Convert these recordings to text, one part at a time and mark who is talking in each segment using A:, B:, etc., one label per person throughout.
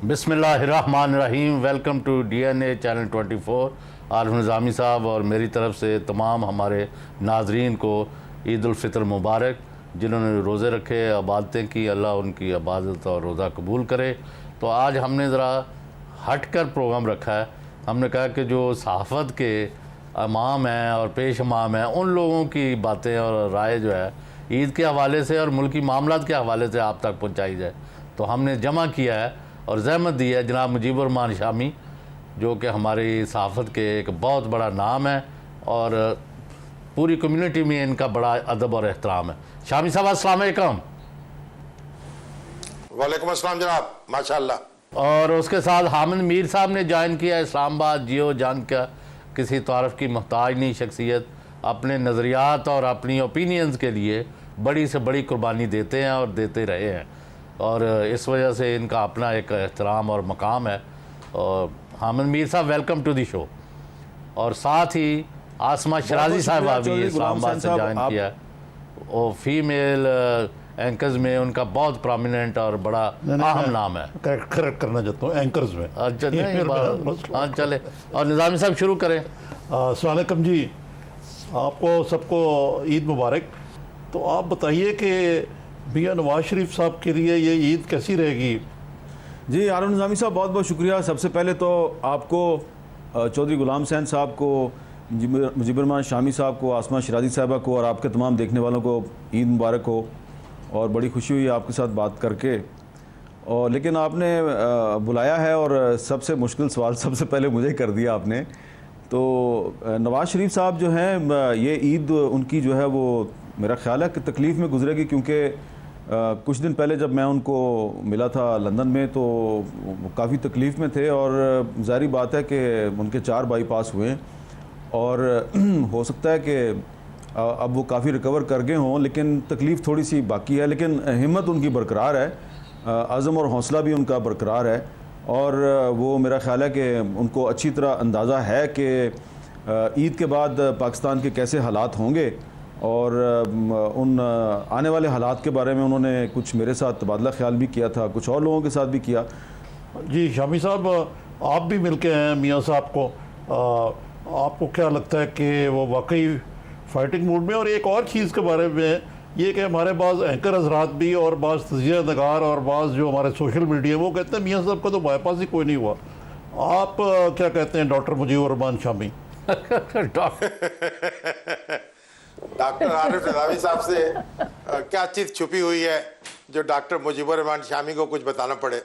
A: बिस्मिल्लाहिर्रहमानिर्रहीम। Welcome to DNA channel 24। Arif Nizami sahab और मेरी तरफ से तमाम हमारे नाजरीन को ईद उल फितर मुबारक। जिन्होंने रोज़े रखे, इबादतें की, अल्लाह उनकी इबादत और रोज़ा कबूल करे। तो आज हमने ज़रा हट कर प्रोग्राम रखा है। हमने कहा कि जो सहाफ़त के इमाम हैं और पेश इमाम हैं, उन लोगों की बातें और राय जो है ईद के हवाले से और मुल्की मामलात के हवाले से आप तक पहुँचाई जाए। तो हमने जमा किया है और ज़हमत दी है जनाब मुजीबुर रहमान शामी, जो कि हमारी सहाफ़त के एक बहुत बड़ा नाम है और पूरी कम्युनिटी में इनका बड़ा अदब और एहतराम है। शामी साहब अस्सलाम वालेकुम।
B: वालेकुम अस्सलाम जनाब, माशाअल्लाह।
A: और उसके साथ हामिद मीर साहब ने ज्वाइन किया इस्लामाबाद। जियो जान का किसी तारफ़ की मोहताज नहीं शख्सियत, अपने नज़रियात और अपनी ओपिनियंस के लिए बड़ी से बड़ी कुर्बानी देते हैं और देते रहे हैं, और इस वजह से इनका अपना एक एहतराम और मकाम है। और हामिद मीर साहब वेलकम टू दी शो। और साथ ही आसमा शराजी साहबा भी इस्लामाबाद से ज्वाइन किया। और फीमेल एंकर्स में उनका बहुत प्रोमिनेंट और बड़ा अहम नाम है।
C: करेक्ट करना चाहता हूँ, एंकर्स में।
A: अच्छा नहीं, हाँ चले। और निज़ामी साहब शुरू करें।
C: अस्सलाम वालेकुम जी, आपको सबको ईद मुबारक। तो आप बताइए कि मियां नवाज शरीफ साहब के लिए ये ईद कैसी रहेगी?
D: जी आरिफ निज़ामी साहब, बहुत बहुत शुक्रिया। सबसे पहले तो आपको, चौधरी गुलाम हुसैन साहब को, मुजीबुर रहमान शामी साहब को, आसमा शराजी साहबा को और आपके तमाम देखने वालों को ईद मुबारक हो। और बड़ी खुशी हुई आपके साथ बात करके। और लेकिन आपने बुलाया है और सबसे मुश्किल सवाल सबसे पहले मुझे कर दिया आपने। तो नवाज़ शरीफ साहब जो हैं, ये ईद उनकी जो है वो मेरा ख्याल है कि तकलीफ़ में गुजरेगी, क्योंकि कुछ दिन पहले जब मैं उनको मिला था लंदन में तो वो काफ़ी तकलीफ़ में थे। और ज़ाहिर बात है कि उनके 4 बाईपास हुए और हो सकता है कि अब वो काफ़ी रिकवर कर गए हों, लेकिन तकलीफ़ थोड़ी सी बाकी है। लेकिन हिम्मत उनकी बरकरार है, अज़म और हौसला भी उनका बरकरार है। और वो मेरा ख्याल है कि उनको अच्छी तरह अंदाज़ा है कि ईद के बाद पाकिस्तान के कैसे हालात होंगे। और उन आने वाले हालात के बारे में उन्होंने कुछ मेरे साथ तबादला ख्याल भी किया था, कुछ और लोगों के साथ भी किया।
C: जी शामी साहब, आप भी मिलके हैं मियां साहब को, आपको क्या लगता है कि वो वाकई फाइटिंग मूड में? और एक और चीज़ के बारे में ये कि हमारे बाज़ एंकर हजरात भी और बाज़ तजिया नगार और बाज़ जो हमारे सोशल मीडिया, वो कहते हैं मियां साहब का तो बाईपास ही कोई नहीं हुआ। आप क्या कहते हैं डॉक्टर मुजीबुर रहमान शामी?
B: डॉक्टर आरिफ निज़ामी साहब से क्या चीज़ छुपी हुई है जो डॉक्टर मुजीबुर रहमान शामी को कुछ बताना पड़े?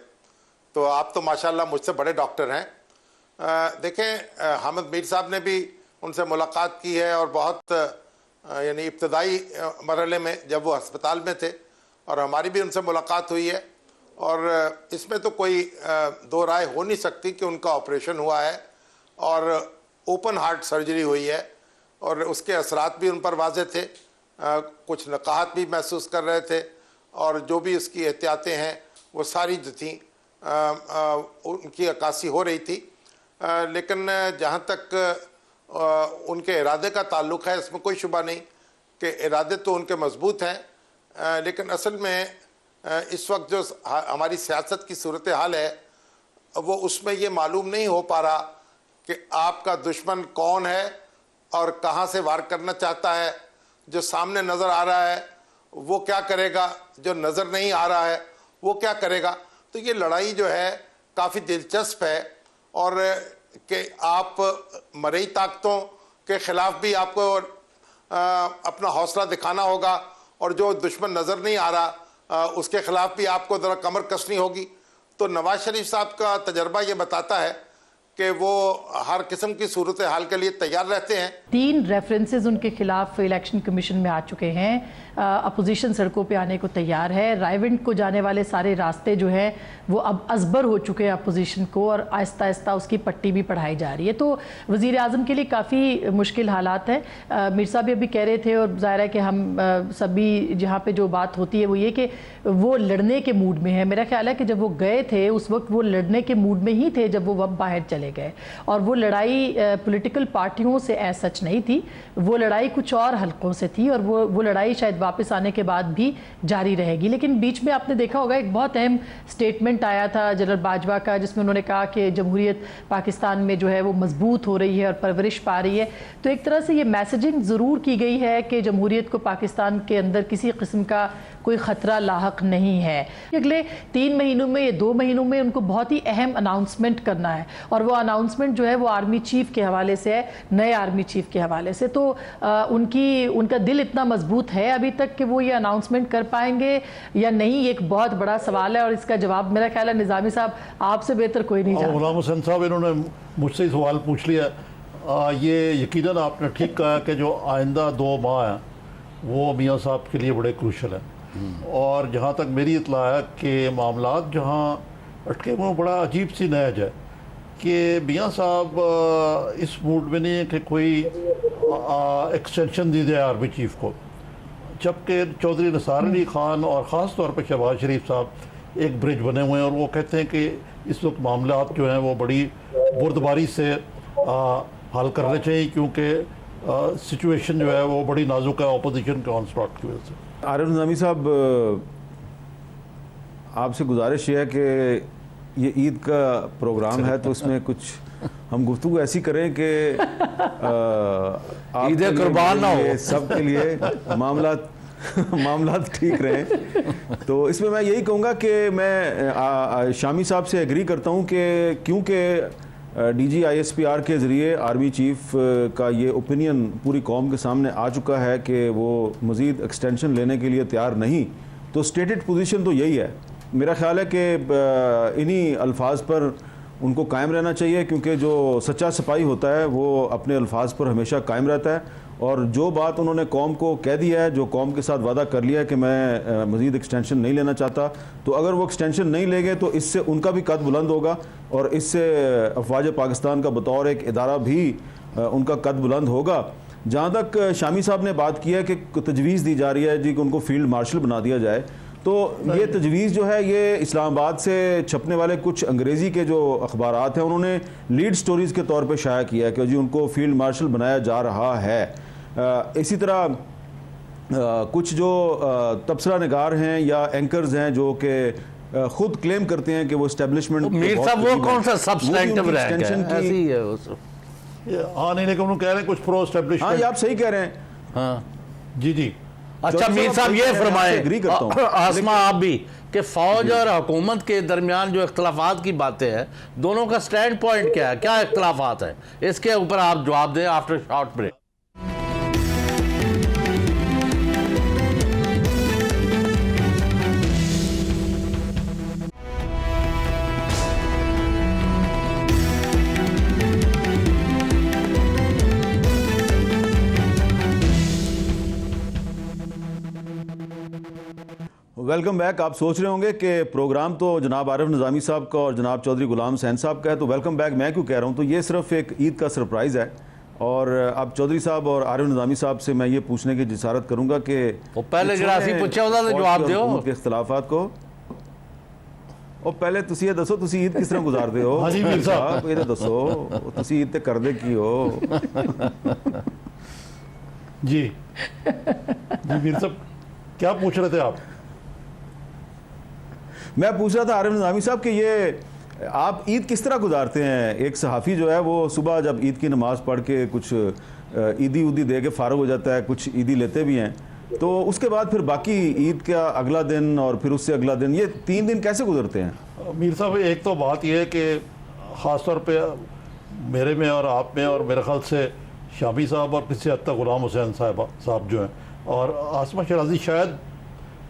B: तो आप तो माशाल्लाह मुझसे बड़े डॉक्टर हैं। देखें, हामिद मीर साहब ने भी उनसे मुलाकात की है और बहुत यानी इब्तदाई मरहले में जब वो अस्पताल में थे, और हमारी भी उनसे मुलाकात हुई है। और इसमें तो कोई दो राय हो नहीं सकती कि उनका ऑपरेशन हुआ है और ओपन हार्ट सर्जरी हुई है, और उसके असरात भी उन पर वाज़े थे। कुछ नकाहत भी महसूस कर रहे थे, और जो भी उसकी एहतियातें हैं वो सारी जो थी उनकी अक्कासी हो रही थी। लेकिन जहाँ तक उनके इरादे का ताल्लुक़ है, इसमें कोई शुबा नहीं कि इरादे तो उनके मजबूत हैं। लेकिन असल में इस वक्त जो हमारी सियासत की सूरत हाल है, वो उसमें ये मालूम नहीं हो पा रहा कि आपका दुश्मन कौन है और कहाँ से वार करना चाहता है। जो सामने नज़र आ रहा है वो क्या करेगा, जो नज़र नहीं आ रहा है वो क्या करेगा। तो ये लड़ाई जो है काफ़ी दिलचस्प है, और कि आप मरई ताकतों के ख़िलाफ़ भी आपको अपना हौसला दिखाना होगा, और जो दुश्मन नज़र नहीं आ रहा उसके ख़िलाफ़ भी आपको ज़रा कमर कसनी होगी। तो नवाज़ शरीफ साहब का तजर्बा ये बताता है कि वो हर किस्म की सूरत हाल के लिए तैयार रहते हैं।
E: 3 रेफरेंसेस उनके खिलाफ इलेक्शन कमीशन में आ चुके हैं। अपोजिशन सड़कों पे आने को तैयार है। रायविंड को जाने वाले सारे रास्ते जो हैं वो अब अजबर हो चुके हैं अपोजिशन को, और आहिस्ता आहिस्ता उसकी पट्टी भी पढ़ाई जा रही है। तो वज़ीर आज़म के लिए काफ़ी मुश्किल हालात हैं। मीर साहब भी कह रहे थे, और ज़ाहिर है कि हम सभी जहाँ पे जो बात होती है वो ये कि वो लड़ने के मूड में है। मेरा ख्याल है कि जब वो गए थे उस वक्त वो लड़ने के मूड में ही थे जब वो बाहर चले चले गए। और वो लड़ाई पॉलिटिकल पार्टियों से ऐसा सच नहीं थी, वो लड़ाई कुछ और हलकों से थी, और वो लड़ाई शायद वापस आने के बाद भी जारी रहेगी। लेकिन बीच में आपने देखा होगा एक बहुत अहम स्टेटमेंट आया था जनरल बाजवा का, जिसमें उन्होंने कहा कि जमहूरियत पाकिस्तान में जो है वो मजबूत हो रही है और परवरिश पा रही है। तो एक तरह से ये मैसेजिंग ज़रूर की गई है कि जमहूरियत को पाकिस्तान के अंदर किसी किस्म का कोई ख़तरा लाहक नहीं है। अगले 3 महीनों में या 2 महीनों में उनको बहुत ही अहम अनाउंसमेंट करना है, और वो अनाउंसमेंट जो है वो आर्मी चीफ के हवाले से है, नए आर्मी चीफ के हवाले से। तो उनका दिल इतना मजबूत है अभी तक कि वो ये अनाउंसमेंट कर पाएंगे या नहीं, एक बहुत बड़ा सवाल है, और इसका जवाब मेरा ख्याल है निज़ामी साहब आपसे बेहतर कोई नहीं जानता।
C: गुलाम हुसैन साहब, इन्होंने मुझसे ही सवाल पूछ लिया। ये यकीनन आपने ठीक कहा कि जो आइंदा 2 माह हैं वो मियाँ साहब के लिए बड़े क्रूशल हैं। और जहाँ तक मेरी इत्तला है कि मामलात जहाँ अटके हुए, बड़ा अजीब सी नहज है कि मियाँ साहब इस मूड में नहीं है कि कोई एक्सटेंशन दी जाए आर्मी चीफ को, जबकि चौधरी निसार अली ख़ान और ख़ास तौर पर शहबाज शरीफ साहब एक ब्रिज बने हुए हैं, और वो कहते हैं कि इस वक्त मामलात जो हैं वो बड़ी बुर्दबारी से हल करने चाहिए, क्योंकि सिचुएशन जो है वो बड़ी नाजुक है अपोजिशन के ऑनस्लॉट की वजह से।
D: आरिफ निज़ामी साहब, आपसे गुजारिश ये है कि ये ईद का प्रोग्राम है तो इसमें कुछ हम गुफ्तगू ऐसी करें कि
A: ईद कुर्बान ना हो,
D: सबके लिए मामलात ठीक रहें। तो इसमें मैं यही कहूँगा कि मैं शामी साहब से एग्री करता हूँ कि क्योंकि DGISPR के ज़रिए आर्मी चीफ का ये ओपिनियन पूरी कौम के सामने आ चुका है कि वो मज़ीद एक्सटेंशन लेने के लिए तैयार नहीं, तो स्टेटेड पोजीशन तो यही है। मेरा ख्याल है कि इन्हीं अल्फाज पर उनको कायम रहना चाहिए, क्योंकि जो सच्चा सिपाही होता है वो अपने अल्फाज पर हमेशा कायम रहता है, और जो बात उन्होंने कौम को कह दिया है, जो कौम के साथ वादा कर लिया है कि मैं मज़ीद एक्सटेंशन नहीं लेना चाहता, तो अगर वो एक्सटेंशन नहीं लेंगे तो इससे उनका भी कद बुलंद होगा, और इससे अफवाज पाकिस्तान का बतौर एक इदारा भी उनका कद बुलंद होगा। जहाँ तक शामी साहब ने बात की है कि तजवीज़ दी जा रही है जी कि उनको फील्ड मार्शल बना दिया जाए, तो ये तजवीज़ जो है ये इस्लामाबाद से छपने वाले कुछ अंग्रेज़ी के जो अखबारात हैं उन्होंने लीड स्टोरीज़ के तौर पे शाया किया है कि जी उनको फील्ड मार्शल बनाया जा रहा है। इसी तरह कुछ जो तबसरा निगार हैं या एंकर्स हैं जो कि खुद क्लेम करते हैं कि वो इस्टेब्लिशमेंट,
A: मीर साहब वो कौन सा सब्सटेंटिव रैंक है, ऐसी ही है वो।
C: हाँ नहीं, लेकिन उन्होंने कह रहे हैं कुछ प्रो एस्टेब्लिशमेंट।
D: हाँ, ये आप सही कह रहे हैं।
A: हाँ
C: जी जी।
A: अच्छा मीर साहब ये
D: एग्री करता हूं।
A: फरमाए आसमा आप भी कि फौज और हुकूमत के दरमियान जो इख्तलाफात की बातें हैं, दोनों का स्टैंड पॉइंट क्या है, क्या इख्तलाफात है, इसके ऊपर आप जवाब दें after short break.
D: Welcome back. आप सोच रहे होंगे कि प्रोग्राम तो जनाब आरिफ निज़ामी साहब का और जनाब चौधरी गुलाम हुसैन साहब का है, तो वेलकम बैक मैं क्यों कह रहा हूँ, तो ये सिर्फ एक ईद का सरप्राइज़ है। और अब चौधरी साहब और आरिफ निज़ामी साहब से मैं ये पूछने की जिसारत करूँगा कि
A: वो पहले जरासी पूछा होता तो जवाब दो
D: के इख्तलाफात को। और पहले तुसी ये दसो तुसी ईद किस तरह गुजारते हो?
C: हाँ जी मीर साहब,
D: ये तो दसो तुसी ईद ते करदे की हो?
C: जी जी मीर साहब, क्या पूछ रहे थे आप?
D: मैं पूछ रहा था आरिफ निज़ामी साहब कि ये आप ईद किस तरह गुजारते हैं? एक सहाफ़ी जो है वो सुबह जब ईद की नमाज़ पढ़ के कुछ ईदी उदी दे के फ़ारग हो जाता है, कुछ ईदी लेते भी हैं, तो उसके बाद फिर बाकी ईद का अगला दिन और फिर उससे अगला दिन, ये 3 दिन कैसे गुजरते हैं?
C: मीर साहब, एक तो बात यह है कि ख़ास तौर पे मेरे में और आप में और मेरे ख्याल से शामी साहब और किसी हद तक गुलाम हुसैन साहब जो हैं, और आसमा शराजी शायद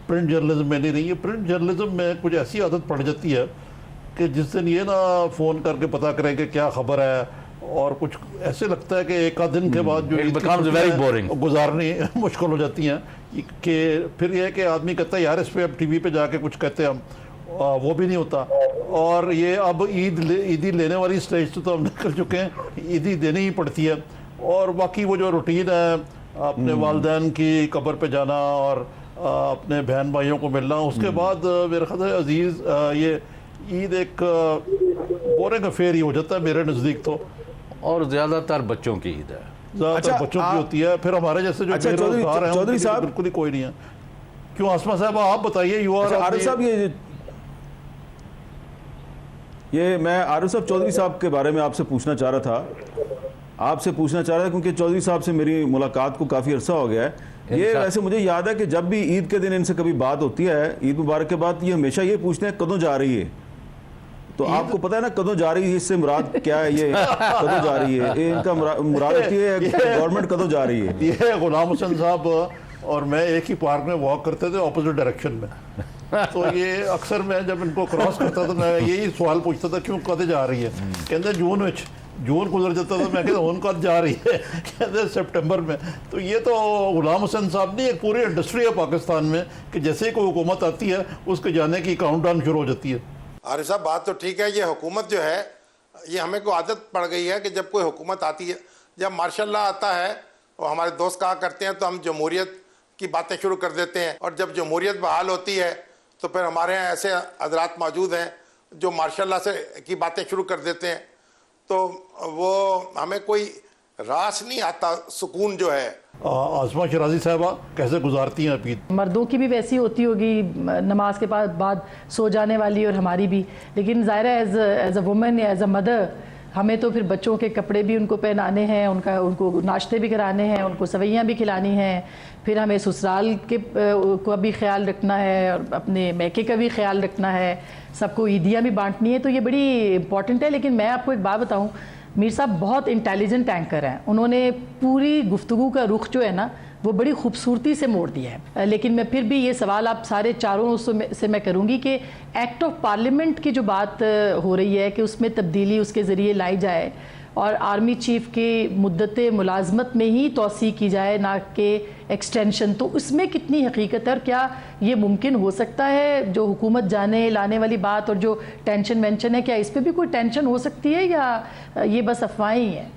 C: प्रिंट जर्नलिज्म में नहीं रही है। प्रिंट जर्नलिज्म में कुछ ऐसी आदत पड़ जाती है कि जिस दिन ये ना फ़ोन करके पता करें कि क्या खबर है, और कुछ ऐसे लगता है कि एक आध दिन के बाद जो गुजारनी मुश्किल हो जाती हैं, कि फिर यह है कि आदमी कहता है यार इस पर अब टीवी पे जाके कुछ कहते हैं हम, वो भी नहीं होता। और ये अब ईदी लेने वाली स्टेज तो हम निकल चुके हैं, ईदी देनी ही पड़ती है। और बाकी वो जो रूटीन है, अपने वालिदैन की कब्र पे जाना और अपने बहन भाइयों को मिलना, उसके बाद मेरे ख्याल से अजीज़ ये ईद एक बोरिंग अफेयर ही हो जाता है मेरे नज़दीक तो।
A: और ज़्यादातर बच्चों की ईद है।
C: ज़्यादातर
D: अच्छा,
C: बच्चों की होती है, फिर हमारे जैसे जो
D: अच्छा,
C: बेरोजगार हैं
D: चौधरी
C: उनके लिए
D: साहब-
C: बिल्कुल ही कोई नहीं है। क्यों आसमा साहब आप बताइए, युवा
D: अच्छा, आरिफ साहब, ये मैं आरिफ साहब चौधरी साहब के बारे में आपसे पूछना चाह रहा था, क्योंकि चौधरी साहब से मेरी मुलाकात को काफ़ी अरसा हो गया है। ये वैसे मुझे याद है कि जब भी ईद के दिन इनसे कभी बात होती है, ईद मुबारक के बाद, ये हमेशा ये पूछते हैं कदों जा रही है। तो आपको पता है ना कदों जा रही है, इससे मुराद क्या है? ये कदों जा रही है, ये इनका मुराद होती है गवर्नमेंट कदों जा रही है।
C: ये गुलाम हुसैन साहब और मैं एक ही पार्क में वॉक करते थे ऑपोजिट डायरेक्शन में, तो ये अक्सर मैं जब इनको क्रॉस करता था मैं यही सवाल पूछता था क्यों कद जा रही है। कहते जून गुजर जाता था, मैं कहता हूँ कद जा रही है, कहते सितंबर में। तो ये तो गुलाम हुसैन साहब नहीं, एक पूरी इंडस्ट्री है पाकिस्तान में कि जैसे ही कोई हुकूमत आती है उसके जाने की काउंटडाउन शुरू हो जाती है।
B: आरिफ साहब बात तो ठीक है, ये हुकूमत जो है ये हमें को आदत पड़ गई है कि जब कोई हुकूमत आती है, जब मार्शल्लाह आता है और हमारे दोस्त कहा करते हैं तो हम जमहूरियत की बातें शुरू कर देते हैं, और जब जमहूरियत बहाल होती है तो फिर हमारे यहाँ ऐसे हजरात मौजूद हैं जो मार्शल्लाह से की बातें शुरू कर देते हैं, तो वो हमें कोई रास नहीं आता, सुकून जो है।
C: आसमा शराजी साहबा कैसे गुजारती हैं ईद?
E: मर्दों की भी वैसी होती होगी, नमाज के बाद सो जाने वाली, और हमारी भी। लेकिन ज़ाहिर है एज अ वुमन या एज अ मदर हमें तो फिर बच्चों के कपड़े भी उनको पहनाने हैं, उनको नाश्ते भी कराने हैं, उनको सवैयाँ भी खिलानी हैं, फिर हमें ससुराल के का भी ख्याल रखना है और अपने मैके का भी ख्याल रखना है, सबको ईदियाँ भी बांटनी है। तो ये बड़ी इंपॉर्टेंट है। लेकिन मैं आपको एक बात बताऊँ, मीर साहब बहुत इंटेलिजेंट एंकर हैं, उन्होंने पूरी गुफ्तगू का रुख जो है ना वो बड़ी खूबसूरती से मोड़ दिया है। लेकिन मैं फिर भी ये सवाल आप सारे चारों से मैं करूँगी कि एक्ट ऑफ पार्लियामेंट की जो बात हो रही है कि उसमें तब्दीली उसके ज़रिए लाई जाए और आर्मी चीफ की मुद्दत मुलाजमत में ही तोसी की जाए, ना कि एक्सटेंशन, तो उसमें कितनी हकीकत है और क्या ये मुमकिन हो सकता है? जो हुकूमत जाने लाने वाली बात और जो टेंशन वेंशन है, क्या इस पर भी कोई टेंशन हो सकती है या ये बस अफवाहें ही हैं?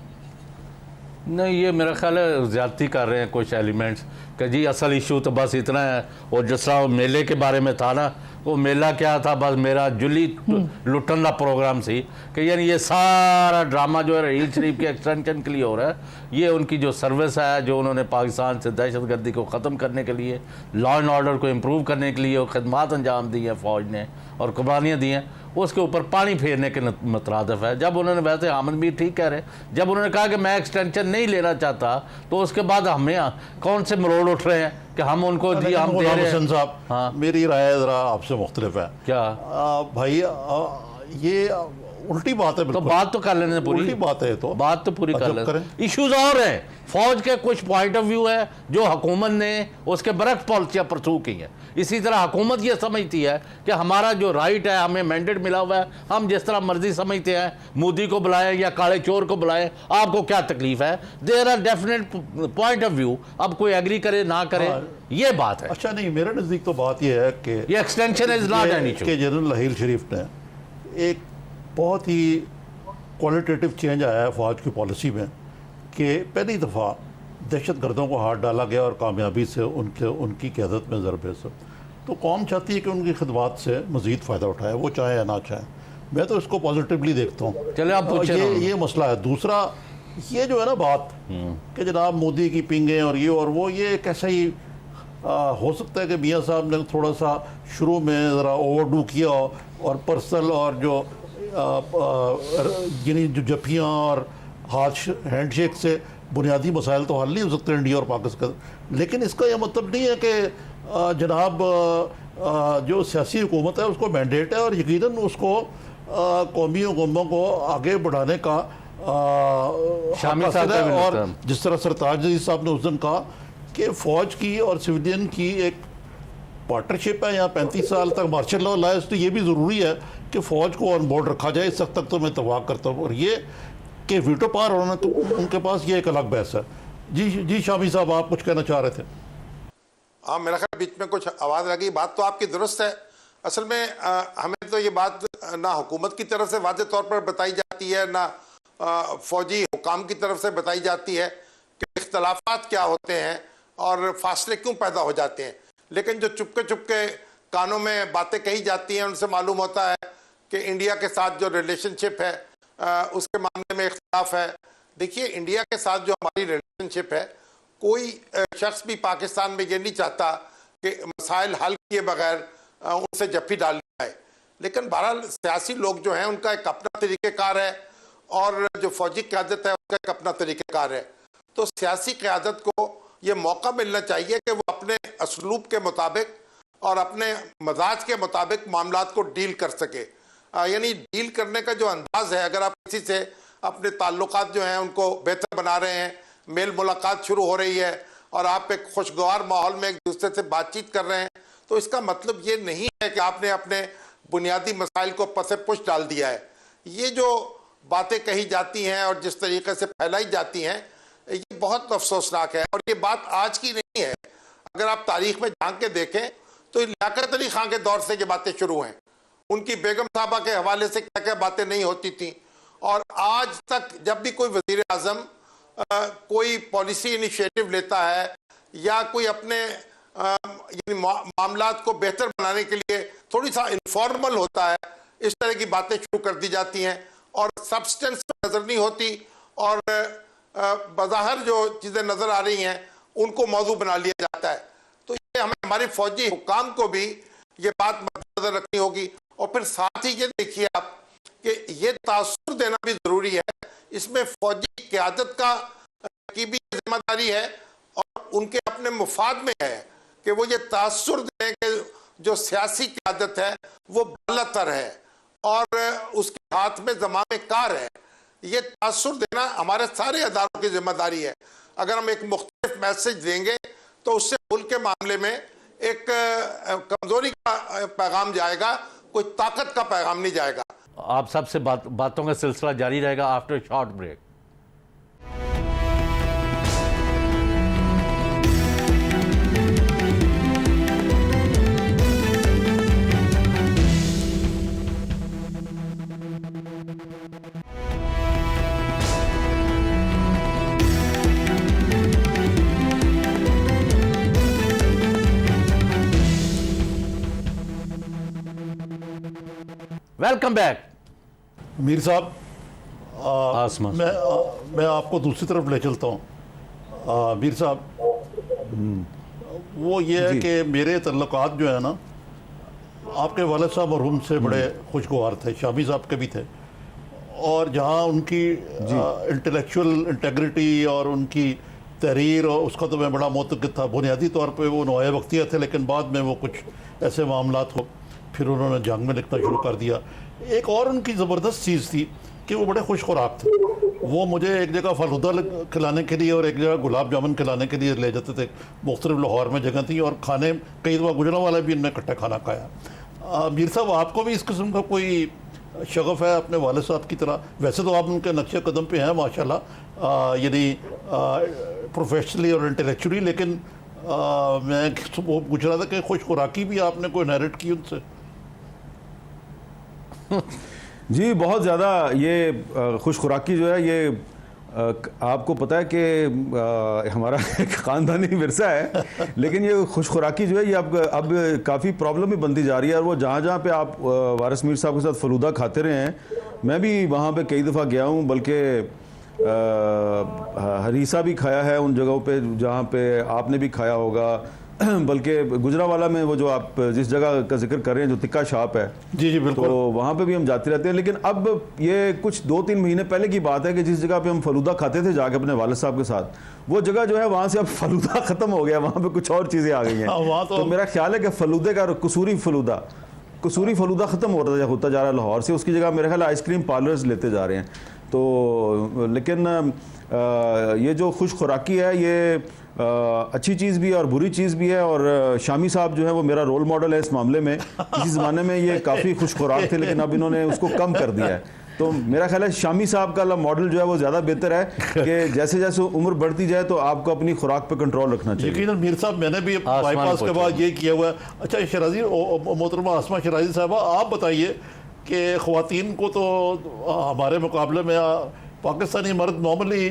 A: नहीं, ये मेरा ख्याल है ज़्यादती कर रहे हैं कुछ एलिमेंट्स कि जी असल इशू तो बस इतना है। और जिस तरह मेले के बारे में था ना, वो मेला क्या था, बस मेरा जुली लुटन का प्रोग्राम सी कि यानी ये सारा ड्रामा जो है रहील शरीफ के एक्सटेंशन के लिए हो रहा है। ये उनकी जो सर्विस है, जो उन्होंने पाकिस्तान से दहशतगर्दी को ख़त्म करने के लिए, लॉ एंड ऑर्डर को इम्प्रूव करने के लिए वो खदमात अंजाम दी हैं फ़ौज ने और कुर्बानियाँ दी हैं, उसके ऊपर पानी फेरने के मुतरादिफ है। जब उन्होंने, वैसे आमद भी ठीक कह रहे, जब उन्होंने कहा कि मैं एक्सटेंशन नहीं लेना चाहता, तो उसके बाद हमें कौन से मरोड़ उठ रहे हैं कि हम उनको जी हम दे रहे हैं।
C: साहब,
A: हाँ,
C: मेरी राय ज़रा आपसे मुख्तलिफ है।
A: क्या
C: भाई ये उल्टी बात है।
A: तो बात तो कर लेने पूरी,
C: उल्टी बात है, तो
A: बात तो पूरी कर
C: जब करें।
A: लें। इश्यूज और हैं, फौज के कुछ पॉइंट ऑफ व्यू है जो हुकूमत ने उसके बरक्स पॉलिसियाँ परसू की हैं। इसी तरह हुकूमत ये समझती है कि हमारा जो राइट है, हमें मैंडेट मिला हुआ है, हम जिस तरह मर्जी समझते हैं, मोदी को बुलाएं या काले चोर को बुलाएं, आपको क्या तकलीफ है? There are definite point of view. अब कोई एग्री करे ना करे, ये बात है।
C: अच्छा, नहीं, मेरे नज़दीक तो बात यह है कि
A: ये extension is not an issue.
C: General Raheel Sharif ने एक बहुत ही क्वालिटेटिव चेंज आया है फ़ौज की पॉलिसी में कि पहली दफ़ा दहशत गर्दों को हाथ डाला गया और कामयाबी से उनकी क़यादत में ज़रबे से। तो कौम चाहती है कि उनकी खिदमात से मज़ीद फ़ायदा उठाए, वो चाहे या ना चाहे। मैं तो इसको पॉजिटिवली देखता हूँ।
A: चले आप पूछे।
C: ये मसला है। दूसरा ये जो है ना बात कि जनाब मोदी की पिंगें और ये और वो, ये कैसा ही हो सकता है कि मियाँ साहब ने थोड़ा सा शुरू में ज़रा ओवरडू किया और पर्सनल और जो यानी जो जफियाँ और हैंडशेक से बुनियादी मसाइल तो हल नहीं हो सकते इंडिया और पाकिस्तान। लेकिन इसका यह मतलब नहीं है कि जनाब जो सियासी हुकूमत है उसको मैंडेट है और यकीनन उसको कौमी हुकूमतों को आगे बढ़ाने का
A: शामिल है।
C: और जिस तरह सरताज अजीज साहब ने उस दिन कहा कि फ़ौज की और सिविलियन की एक पार्टनरशिप है, यहाँ 35 साल तक मार्शल लॉ लाए, तो ये भी ज़रूरी है कि फ़ौज को ऑन बोर्ड रखा जाए। इस वक्त तक तो मैं इत्तफाक करता हूँ। और ये कि वीटो पार होना तो उनके पास ये एक अलग बहस है। जी शामी साहब, आप कुछ कहना चाह रहे थे?
B: हाँ, मेरा ख्याल बीच में कुछ आवाज़ लगी। बात तो आपकी दुरुस्त है। असल में हमें तो ये बात ना हुकूमत की तरफ से वाज़े तौर पर बताई जाती है, ना फ़ौजी हुकाम की तरफ से बताई जाती है कि इख्तलाफात क्या होते हैं और फासले क्यों पैदा हो जाते हैं। लेकिन जो चुपके चुपके कानों में बातें कही जाती हैं, उनसे मालूम होता है कि इंडिया के साथ जो रिलेशनशिप है उसके मामले में इख्तिलाफ है। देखिए, इंडिया के साथ जो हमारी रिलेशनशिप है, कोई शख्स भी पाकिस्तान में ये नहीं चाहता कि मसाइल हल किए बगैर उनसे जफ्फी डाल ली जाए। लेकिन बहरहाल सियासी लोग जो हैं उनका एक अपना तरीक़ेकार है और जो फौजी क़यादत है उसका एक अपना तरीक़ेकार है। तो सियासी क़यादत को ये मौका मिलना चाहिए कि वो अपने असलूब के मुताबिक और अपने मजाज के मुताबिक मामलात को डील कर सके। यानी डील करने का जो अंदाज है, अगर आप किसी से अपने ताल्लुकात जो हैं उनको बेहतर बना रहे हैं, मेल मुलाकात शुरू हो रही है और आप एक खुशगवार माहौल में एक दूसरे से बातचीत कर रहे हैं, तो इसका मतलब ये नहीं है कि आपने अपने बुनियादी मसाइल को पसे पुश डाल दिया है। ये जो बातें कही जाती हैं और जिस तरीके से फैलाई जाती हैं, ये बहुत अफसोसनाक है। और ये बात आज की नहीं है, अगर आप तारीख में झांक के देखें तो लियाकत अली खां के दौर से ये बातें शुरू हैं। उनकी बेगम साहबा के हवाले से क्या क्या बातें नहीं होती थी। और आज तक जब भी कोई वजीर आज़म कोई पॉलिसी इनिशिएटिव लेता है या कोई अपने मामलात को बेहतर बनाने के लिए थोड़ी सा इनफॉर्मल होता है, इस तरह की बातें शुरू कर दी जाती हैं और सब्सटेंस पर नज़र नहीं होती और बज़ाहिर जो चीज़ें नज़र आ रही हैं उनको मौजू बना लिया जाता है। तो ये हमें हमारे फौजी हुकाम को भी ये बात मद्देनजर रखनी होगी। और फिर साथ ही ये देखिए आप कि ये तासुर देना भी ज़रूरी है, इसमें फौजी क़यादत की भी जिम्मेदारी है और उनके अपने मुफाद में है कि वो ये तासुर दें कि जो सियासी क़यादत है वो बालातर है और उसके हाथ में ज़माने कार है। ये तासुर देना हमारे सारे अदारों की जिम्मेदारी है। अगर हम एक मुख्तलिफ मैसेज देंगे तो उससे मुल्क के मामले में एक कमज़ोरी का पैगाम जाएगा, कोई ताकत का पैगाम नहीं जाएगा।
A: आप सबसे बातों का सिलसिला जारी रहेगा after short break. Welcome back
C: Mir Sahab,
A: आसमान।
C: मैं आपको दूसरी तरफ ले चलता हूँ। मीर साहब, वो ये है कि मेरे तल्लुकात जो है ना, आपके वालिद साहब मरहूम से बड़े खुशगवार थे, शामी साहब के भी थे। और जहाँ उनकी इंटेलेक्चुअल इंटेग्रिटी और उनकी तहरीर और उसका तो मैं बड़ा मोतक़िद था। बुनियादी तौर पे वो नौए वक्तिया थे, लेकिन बाद में वो कुछ ऐसे मामलात हो, फिर उन्होंने जंग में लिखना शुरू कर दिया। एक और उनकी ज़बरदस्त चीज़ थी कि वो बड़े खुश खुराक थे। वो मुझे एक जगह फलूदा खिलाने के लिए और एक जगह गुलाब जामुन खिलाने के लिए ले जाते थे। मुख्तलिफ लाहौर में जगह थी और खाने कई दफ़ा गुजरांवाला भी इनमें इकट्ठा खाना खाया। मीर साहब, आपको भी इस किस्म का कोई शगफ है अपने वालिद साहब की तरह? वैसे तो आप उनके नक्शे कदम पे हैं माशाल्लाह, यानी प्रोफेशनली और इंटेलेक्चुअली, लेकिन मैं वो पूछ रहा था कि खुश खुराकी भी आपने कोई इनहेरिट की उनसे?
D: जी, बहुत ज़्यादा। ये खुश खुराकी जो है ये आपको पता है कि हमारा एक ख़ानदानी विरसा है, लेकिन ये खुश खुराकी जो है ये अब काफ़ी प्रॉब्लम भी बनती जा रही है। और वो जहाँ जहाँ पे आप वारिस मीर साहब के साथ फलूदा खाते रहे हैं, मैं भी वहाँ पे कई दफ़ा गया हूँ, बल्कि हरीसा भी खाया है उन जगहों पे जहाँ पे आपने भी खाया होगा। बल्कि गुजरांवाला में वो जो आप जिस जगह का जिक्र कर रहे हैं, जो तिक्का शॉप है,
C: जी जी बिल्कुल,
D: तो वहाँ पे भी हम जाते रहते हैं। लेकिन अब ये कुछ 2-3 महीने पहले की बात है कि जिस जगह पे हम फलूदा खाते थे जाके अपने वालिद साहब के साथ, वो जगह जो है वहाँ से अब फलूदा ख़त्म हो गया, वहाँ पे कुछ और चीज़ें आ गई हैं। तो मेरा ख्याल है कि फलूदे का कसूरी फलूदा ख़त्म होता जा रहा है लाहौर से। उसकी जगह मेरा ख्याल आइसक्रीम पार्लर्स लेते जा रहे हैं। तो लेकिन ये जो खुश खुराकी है ये अच्छी चीज़ भी है और बुरी चीज़ भी है। और शामी साहब जो है वो मेरा रोल मॉडल है इस मामले में। किसी ज़माने में ये काफ़ी खुश खुराक थे, लेकिन अब इन्होंने उसको कम कर दिया है। तो मेरा ख्याल है शामी साहब का मॉडल जो है वो ज़्यादा बेहतर है कि जैसे जैसे उम्र बढ़ती जाए तो आपको अपनी खुराक पे कंट्रोल रखना चाहिए।
C: यकीनन मीर साहब, मैंने भी बाईपास के बाद ये किया हुआ है। अच्छा शराजी, मोहतरमा आसमा शराजी साहबा, आप बताइए कि ख़वातीन को तो हमारे मुकाबले में पाकिस्तानी मर्द नॉर्मली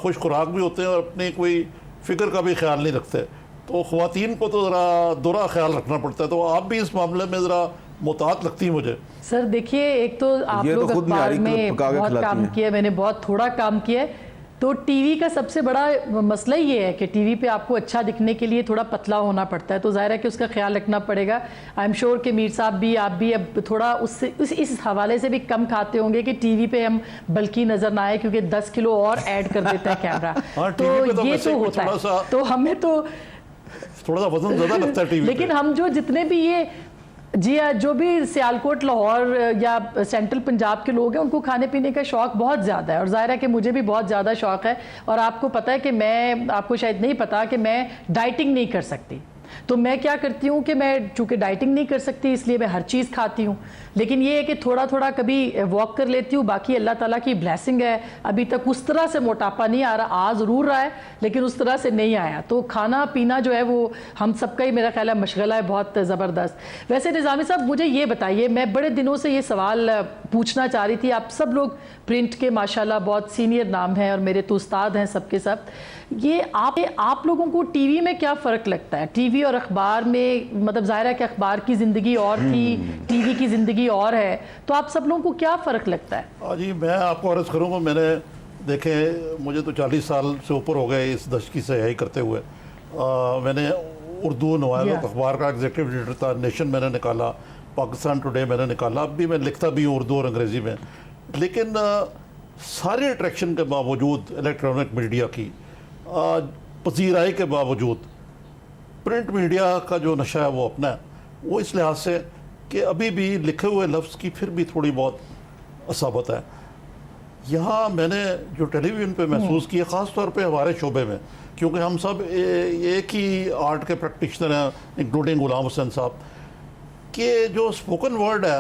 C: खुश खुराक भी होते हैं और अपनी कोई फ़िक्र का भी ख्याल नहीं रखते। तो ख़वातीन को तो ज़रा दोहरा ख्याल रखना पड़ता है, तो आप भी इस मामले में ज़रा मुतात लगती है मुझे।
E: सर देखिए, एक तो आप
D: ये तो
E: लोग
D: खुद
E: अखबार
D: निहारी
E: में
D: पका के
E: बहुत
D: खिलाती
E: काम
D: हैं।
E: किया है, मैंने बहुत थोड़ा काम किया है। तो टीवी का सबसे बड़ा मसला ये है कि टीवी पे आपको अच्छा दिखने के लिए थोड़ा पतला होना पड़ता है, तो ज़ाहिर है कि उसका ख्याल रखना पड़ेगा। आई एम श्योर कि मीर साहब भी, आप भी अब थोड़ा उससे इस हवाले से भी कम खाते होंगे कि टीवी पे हम बल्कि नज़र ना आए, क्योंकि 10 किलो और ऐड कर देता है कैमरा।
C: हाँ, टीवी पे
E: तो
C: तो
E: ये
C: वैसे
E: तो
C: ही
E: होता
C: थोड़ा
E: है,
C: सा-
E: तो हमें तो
C: थोड़ा सा वजन ज़्यादा लगता है टीवी पे।
E: लेकिन हम जो जितने भी ये जी हाँ, जो भी सियालकोट, लाहौर या सेंट्रल पंजाब के लोग हैं, उनको खाने पीने का शौक़ बहुत ज़्यादा है, और ज़ाहिर है कि मुझे भी बहुत ज़्यादा शौक़ है। और आपको पता है कि मैं, आपको शायद नहीं पता कि मैं डाइटिंग नहीं कर सकती। तो मैं क्या करती हूँ कि मैं चूँकि डाइटिंग नहीं कर सकती, इसलिए मैं हर चीज़ खाती हूँ। लेकिन ये है कि थोड़ा थोड़ा कभी वॉक कर लेती हूँ। बाकी अल्लाह ताला की ब्लेसिंग है, अभी तक उस तरह से मोटापा नहीं आ रहा। आ ज़रूर रहा है, लेकिन उस तरह से नहीं आया। तो खाना पीना जो है वो हम सबका ही, मेरा ख्याल है, मशगला है बहुत ज़बरदस्त। वैसे निज़ामी साहब, मुझे ये बताइए, मैं बड़े दिनों से ये सवाल पूछना चाह रही थी। आप सब लोग प्रिंट के माशाल्लाह बहुत सीनियर नाम हैं, और मेरे तो उस्ताद हैं सबके सब। ये आप लोगों को टीवी में क्या फ़र्क लगता है? टीवी और अखबार में, मतलब ज़ाहिर है कि अखबार की ज़िंदगी और थी, टीवी की ज़िंदगी और है, तो आप सब लोगों को क्या फ़र्क लगता है?
C: जी, मैं आपको अर्ज़ करूँगा, मैंने देखे, मुझे तो 40 साल से ऊपर हो गए इस दश की सयाही करते हुए। मैंने उर्दू नवायत अखबार का एग्जीक्यूटिव एडिटर था, नेशन मैंने निकाला, पाकिस्तान टुडे मैंने निकाला, अब भी मैं लिखता भी हूँ उर्दू और अंग्रेज़ी में। लेकिन सारे अट्रैक्शन के बावजूद, इलेक्ट्रॉनिक मीडिया की पजीराई के बावजूद, प्रिंट मीडिया का जो नशा है वो अपना है। वो इस लिहाज से कि अभी भी लिखे हुए लफ्ज़ की फिर भी थोड़ी बहुत असाबत है। यहाँ मैंने जो टेलीविज़न पे महसूस किया, ख़ास तौर पे हमारे शोबे में, क्योंकि हम सब एक ही आर्ट के प्रैक्टिशनर हैं, इंक्लूडिंग गुलाम हुसैन साहब, कि जो स्पोकन वर्ड है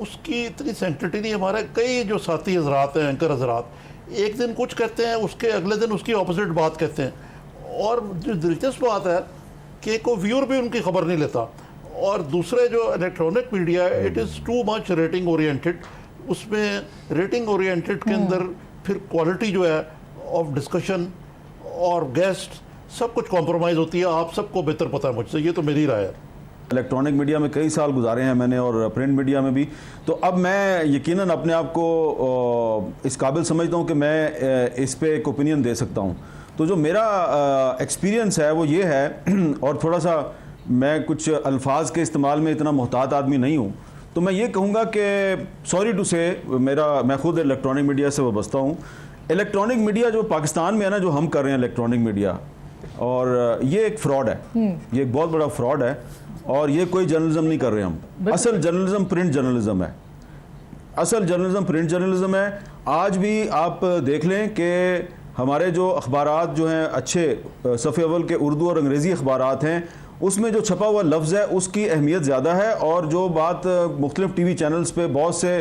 C: उसकी इतनी सेंसिटिविटी नहीं। हमारे कई जो साथी हजरात हैं, एंकर हजरात, एक दिन कुछ कहते हैं, उसके अगले दिन उसकी ऑपोजिट बात कहते हैं। और जो दिलचस्प बात है कि कोई व्यूअर भी उनकी खबर नहीं लेता। और दूसरे जो electronic media, it is too much rating oriented. उसमें रेटिंग ओरिएंटेड के अंदर फिर क्वालिटी जो है ऑफ डिस्कशन और गेस्ट सब कुछ कॉम्प्रोमाइज़ होती है। आप सबको बेहतर पता है मुझसे, ये तो मेरी राय है।
D: इलेक्ट्रॉनिक मीडिया में कई साल गुजारे हैं मैंने, और प्रिंट मीडिया में भी। तो अब मैं यकीनन अपने आप को इस काबिल समझता हूँ कि मैं इस पे एक ओपिनियन दे सकता हूँ। तो जो मेरा एक्सपीरियंस है वो ये है, और थोड़ा सा मैं कुछ अल्फाज के इस्तेमाल में इतना मोहतात आदमी नहीं हूँ, तो मैं ये कहूँगा कि सॉरी टू से, मैं खुद इलेक्ट्रॉनिक मीडिया से वाबस्ता हूँ। इलेक्ट्रॉनिक मीडिया जो पाकिस्तान में है ना, जो हम कर रहे हैं इलेक्ट्रॉनिक मीडिया, और ये एक फ्रॉड है, ये एक बहुत बड़ा फ्रॉड है। और ये कोई जर्नलिज्म नहीं कर रहे हम। असल जर्नलिज्म प्रिंट जर्नलिज्म है, असल जर्नलिज्म प्रिंट जर्नलिज्म है। आज भी आप देख लें कि हमारे जो अखबारात जो हैं, अच्छे सफ़े अव्वल के उर्दू और अंग्रेज़ी अखबारात हैं, उसमें जो छपा हुआ लफ्ज़ है उसकी अहमियत ज़्यादा है। और जो बात मुख्तलिफ टीवी चैनल्स पे बहुत से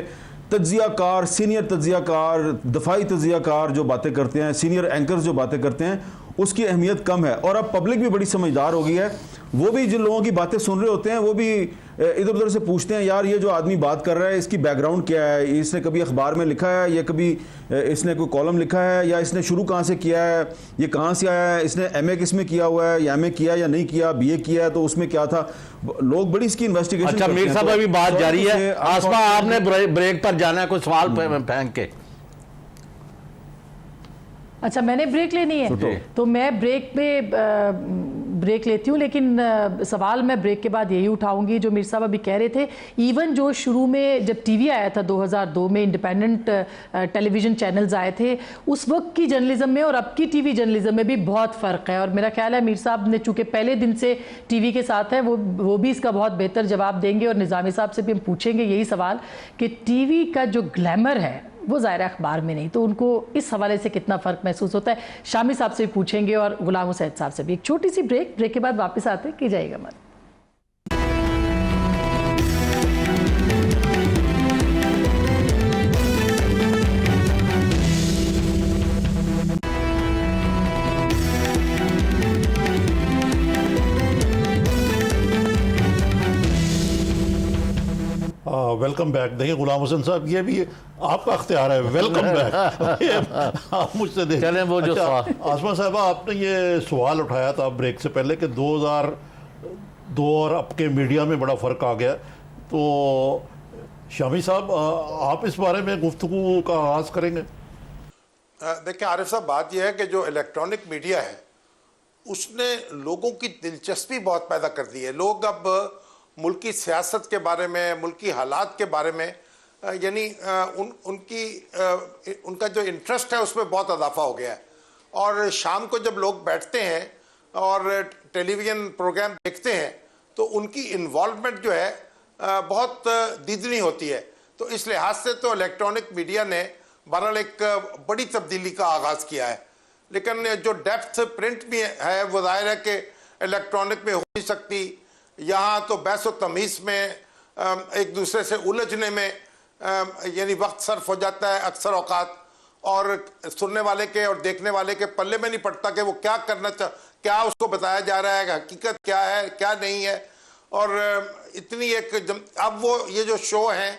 D: तज्ज़ियाकार, सीनियर तज्ज़ियाकार, दफाई तज्ज़ियाकार जो बातें करते हैं, सीनियर एंकर्स जो बातें करते हैं, उसकी अहमियत कम है। और अब पब्लिक भी बड़ी समझदार हो गई है। वो भी जिन लोगों की बातें सुन रहे होते हैं, वो भी इधर उधर से पूछते हैं, यार ये जो आदमी बात कर रहा है इसकी बैकग्राउंड क्या है, इसने कभी अखबार में लिखा है, या कभी इसने कोई कॉलम लिखा है, या इसने शुरू कहाँ से किया है, ये कहाँ से आया है, इसने MA किस में किया हुआ है, या MA किया या नहीं किया, BA किया है तो उसमें क्या था। लोग बड़ी इसकी इन्वेस्टिगेशन।
A: अच्छा मीर साहब, अभी बात जारी है। आसमा, आपने ब्रेक पर जाना है, कोई सवाल फेंक के?
E: अच्छा, मैंने ब्रेक लेनी है, तो मैं ब्रेक लेती हूँ। लेकिन सवाल मैं ब्रेक के बाद यही उठाऊंगी जो मीर साहब अभी कह रहे थे। इवन जो शुरू में जब टीवी आया था 2002 में, इंडिपेंडेंट टेलीविज़न चैनल्स आए थे, उस वक्त की जर्नलिज्म में और अब की टीवी जर्नलिज्म में भी बहुत फ़र्क है। और मेरा ख्याल है मीर साहब ने चूँकि पहले दिन से टीवी के साथ है, वो भी इसका बहुत बेहतर जवाब देंगे। और निज़ामी साहब से भी हम पूछेंगे यही सवाल कि टीवी का जो ग्लैमर है वो ज़ाहिर अखबार में नहीं, तो उनको इस हवाले से कितना फ़र्क महसूस होता है। शामी साहब से भी पूछेंगे और गुलाम हुसैन साहब से भी। एक छोटी सी ब्रेक के बाद वापस आते की जाएगा मत।
C: Welcome back. देखिए गुलाम हुसैन साहब, ये भी आपका अख्तियार है, वेलकम बैक। आप मुझसे देखिए।
A: चलें वो जो
C: आसमा साहब, आपने ये सवाल उठाया था ब्रेक से पहले कि 2002 और अब के मीडिया में बड़ा फ़र्क आ गया, तो शामी साहब आप इस बारे में गुफ्तगू का आगाज़ करेंगे?
B: देखिए आरिफ साहब, बात यह है कि जो इलेक्ट्रॉनिक मीडिया है उसने लोगों की दिलचस्पी बहुत पैदा कर दी है। लोग अब मुल्की सियासत के बारे में, मुल्की हालात के बारे में, यानी उनका जो इंटरेस्ट है उसमें बहुत इजाफा हो गया है। और शाम को जब लोग बैठते हैं और टेलीविज़न प्रोग्राम देखते हैं तो उनकी इन्वॉल्वमेंट जो है बहुत दीदनी होती है। तो इस लिहाज से तो इलेक्ट्रॉनिक मीडिया ने बहरहाल एक बड़ी तब्दीली का आगाज़ किया है। लेकिन जो डेप्थ प्रिंट भी है वो जाहिर है कि इलेक्ट्रॉनिक में हो नहीं सकती। यहाँ तो बहस व तमीज़ में एक दूसरे से उलझने में यानी वक्त सर्फ हो जाता है अक्सर औकात, और सुनने वाले के और देखने वाले के पल्ले में नहीं पड़ता कि वो क्या करना क्या उसको बताया जा रहा है, हकीकत क्या है क्या नहीं है। और इतनी अब वो ये जो शो हैं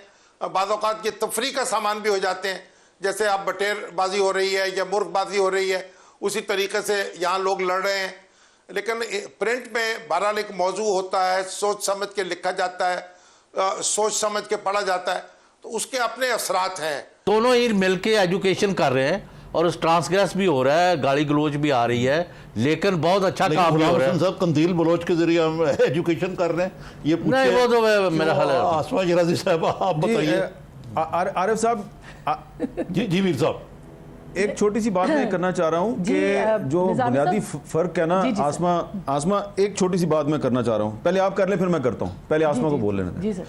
B: बाज़ औक़ात ये तफरी का सामान भी हो जाते हैं, जैसे अब बटेरबाजी हो रही है या मुर्गबाजी हो रही है, उसी तरीके से यहाँ लोग लड़ रहे हैं। लेकिन प्रिंट में बहरहाल एक मौजू होता है, सोच समझ के लिखा जाता है, सोच समझ के पढ़ा जाता है, तो उसके अपने असरात हैं। दोनों
A: ही मिलके एजुकेशन कर रहे हैं और ट्रांसग्रेस भी हो रहा है, गाली गलोच भी आ रही है, लेकिन बहुत अच्छा काम भी हो रहा है।
C: साहब कंदील बलोच के जरिए हम एजुकेशन कर रहे हैं, ये
A: नहीं वो तो मेरा ख्याल है।
C: आसमा शिराज़ी साहब आप बताइए।
D: आरिफ साहब,
C: जी मीर साहब,
D: एक छोटी सी बात मैं करना चाह रहा हूँ कि जो बुनियादी फर्क है ना, आसमा एक छोटी सी बात मैं करना चाह रहा हूँ। पहले आप कर ले फिर मैं करता हूँ, पहले आसमा को बोल लेना।
E: जी सर,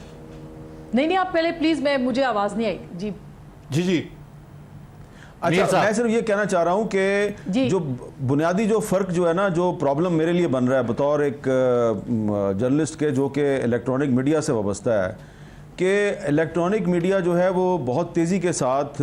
E: नहीं आप पहले प्लीज, मुझे आवाज नहीं आई। जी
C: जी
D: अच्छा, मैं सिर्फ ये कहना चाह रहा हूँ कि जो बुनियादी जो फ़र्क जो है ना, जो प्रॉब्लम मेरे लिए बन रहा है बतौर एक जर्नलिस्ट के जो कि इलेक्ट्रॉनिक मीडिया से वाबस्ता है, कि इलेक्ट्रॉनिक मीडिया जो है वो बहुत तेज़ी के साथ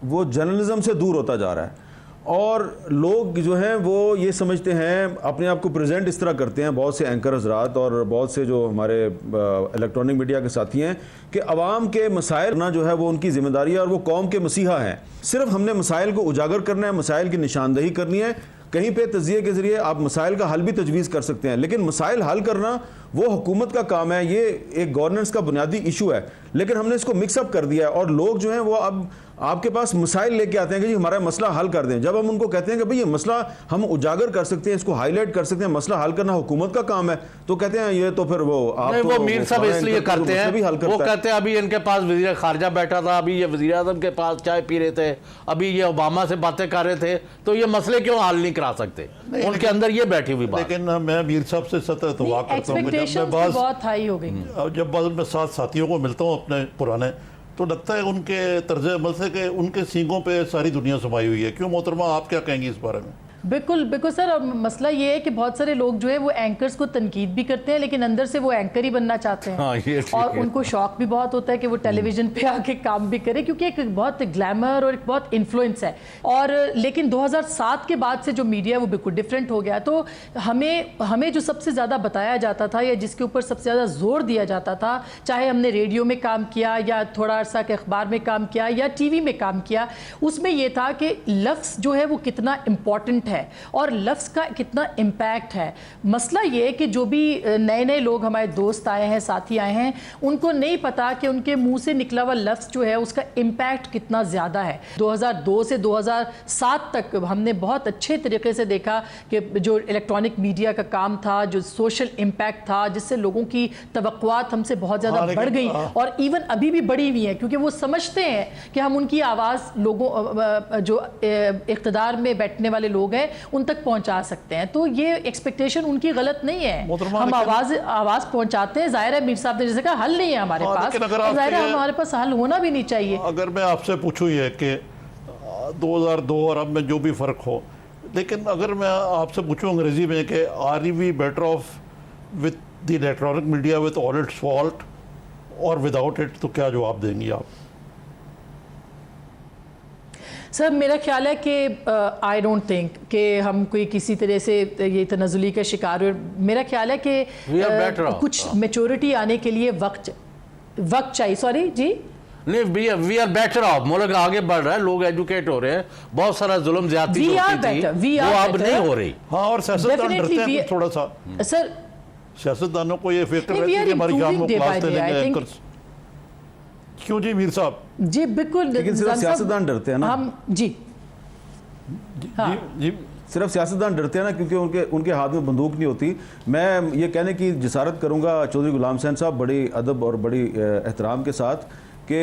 D: वो जर्नलिज़म से दूर होता जा रहा है। और लोग जो हैं वो ये समझते हैं, अपने आप को प्रेजेंट इस तरह करते हैं, बहुत से एंकर हजरात और बहुत से जो हमारे इलेक्ट्रॉनिक मीडिया के साथी हैं, कि अवाम के मसाइल ना जो है वो उनकी जिम्मेदारी है और वो कौम के मसीहा हैं। सिर्फ हमने मसाइल को उजागर करना है, मसाइल की निशानदही करनी है। कहीं पे तज़िये के ज़रिए आप मसाइल का हल भी तजवीज़ कर सकते हैं, लेकिन मसाइल हल करना वो हुकूमत का काम है, ये एक गवर्नेंस का बुनियादी इशू है। लेकिन हमने इसको मिक्सअप कर दिया है और लोग जो हैं वो अब आपके पास मसाइल लेके आते हैं कि जी हमारा मसला हल कर दें। जब हम उनको कहते हैं कि भाई ये मसला हम उजागर कर सकते हैं, इसको हाईलाइट कर सकते हैं, मसला हल करना हुकूमत का काम है, तो कहते हैं ये तो फिर वो आप
A: वो मीर साहब इसलिए करते हैं, वो कहते हैं अभी इनके पास वज़ीर ख़ारजा बैठा था, अभी ये वज़ीर आज़म के पास चाय पी रहे थे, अभी ये ओबामा से बातें कर रहे थे, तो ये मसले क्यों हल नहीं करा सकते? उनके अंदर ये बैठी हुई बात।
C: लेकिन मैं मीर साहब से सतह तो वाक़ करता हूँ,
E: बहुत हाई हो गई।
C: जब बाद में साथियों को मिलता हूँ अपने पुराने, तो लगता है उनके तर्ज अमल से कि उनके सींगों पे सारी दुनिया समाई हुई है। क्यों मोहतरमा, आप क्या कहेंगी इस बारे में?
E: बिल्कुल बिल्कुल सर, अब मसला ये है कि बहुत सारे लोग जो है वो एंकर्स को तनकीद भी करते हैं, लेकिन अंदर से वो एंकर ही बनना चाहते हैं।
A: हाँ, ये
E: और उनको शौक भी बहुत होता है कि वो टेलीविजन पे आके काम भी करे, क्योंकि एक बहुत ग्लैमर और एक बहुत इन्फ्लुएंस है। और लेकिन 2007 के बाद से जो मीडिया है वो बिल्कुल डिफरेंट हो गया। तो हमें जो सबसे ज़्यादा बताया जाता था या जिसके ऊपर सबसे ज़्यादा जोर दिया जाता था, चाहे हमने रेडियो में काम किया या थोड़ा अर्सा के अखबार में काम किया या टीवी में काम किया, उसमें यह था कि लफ्ज़ जो है वो कितना इम्पॉर्टेंट है और लफ्ज़ का कितना इम्पैक्ट है। मसला ये है कि जो भी नए नए लोग हमारे दोस्त आए हैं, साथी आए हैं, उनको नहीं पता कि उनके मुंह से निकला हुआ लफ्ज़ जो है उसका इम्पैक्ट कितना ज़्यादा है। 2002 से 2007 तक हमने बहुत अच्छे तरीके से देखा कि जो इलेक्ट्रॉनिक मीडिया का काम था, जो सोशल इम्पैक्ट था, जिससे लोगों की तवक्कुआत हमसे बहुत ज़्यादा बढ़ गई और इवन अभी भी बढ़ी हुई हैं, क्योंकि वो समझते हैं कि हम उनकी आवाज़ लोगों जो इक़्तिदार में बैठने वाले लोग हैं उन तक पहुंचा सकते हैं। तो ये एक्सपेक्टेशन उनकी गलत नहीं है, हम आवाज पहुंचाते हैं। जाहिर है मीर साहब ने जैसे कहा हल नहीं है हमारे पास, जाहिर है हमारे पास हल होना भी नहीं चाहिए।
C: अगर मैं आपसे पूछूं ये कि 2002 और अब में जो भी फ़र्क हो, लेकिन अगर मैं आपसे पूछूं अंग्रेजी में कि are we better off with the electronic media with all its fault और विदाउट इट, तो क्या जवाब देंगी आप?
E: सर मेरा ख्याल है कि आई डोंट थिंक कि हम कोई किसी तरह से ये तनज़ुली का शिकार हो। मेरा ख्याल है कि कुछ मैच्योरिटी आने के लिए वक्त वक्त चाहिए, सॉरी जी,
A: नहीं, वी आर बेटर ऑफ, मुल्क आगे बढ़ रहा है, लोग एजुकेट हो रहे हैं, बहुत सारा जुल्म ज्यादती
E: We are
A: होती थी,
E: better, we
A: वो
E: are
A: अब
E: better.
A: नहीं हो रही।
C: हाँ, और सियासतदान
E: Definitely
C: डरते
E: we-
C: हैं थोड़ा सा,
E: सर
C: सियासतदानों को ये फिक्र
E: नहीं, we
C: रहती है
E: are
C: कि हमारी शाम को
E: improving day by
C: क्लास ले
E: day, I
C: लेंगे
E: think.
C: एंकर्स। क्यों जी मीर साहब?
E: जी बिल्कुल,
D: लेकिन सिर्फ
E: निजाम साहब,
D: सियासतदान डरते हैं ना।
E: हम जी हाँ।
C: जी
D: सिर्फ सियासतदान डरते हैं ना, क्योंकि उनके हाथ में बंदूक नहीं होती। मैं ये कहने की जसारत करूंगा चौधरी गुलाम हुसैन साहब, बड़ी अदब और बड़ी एहतराम के साथ, कि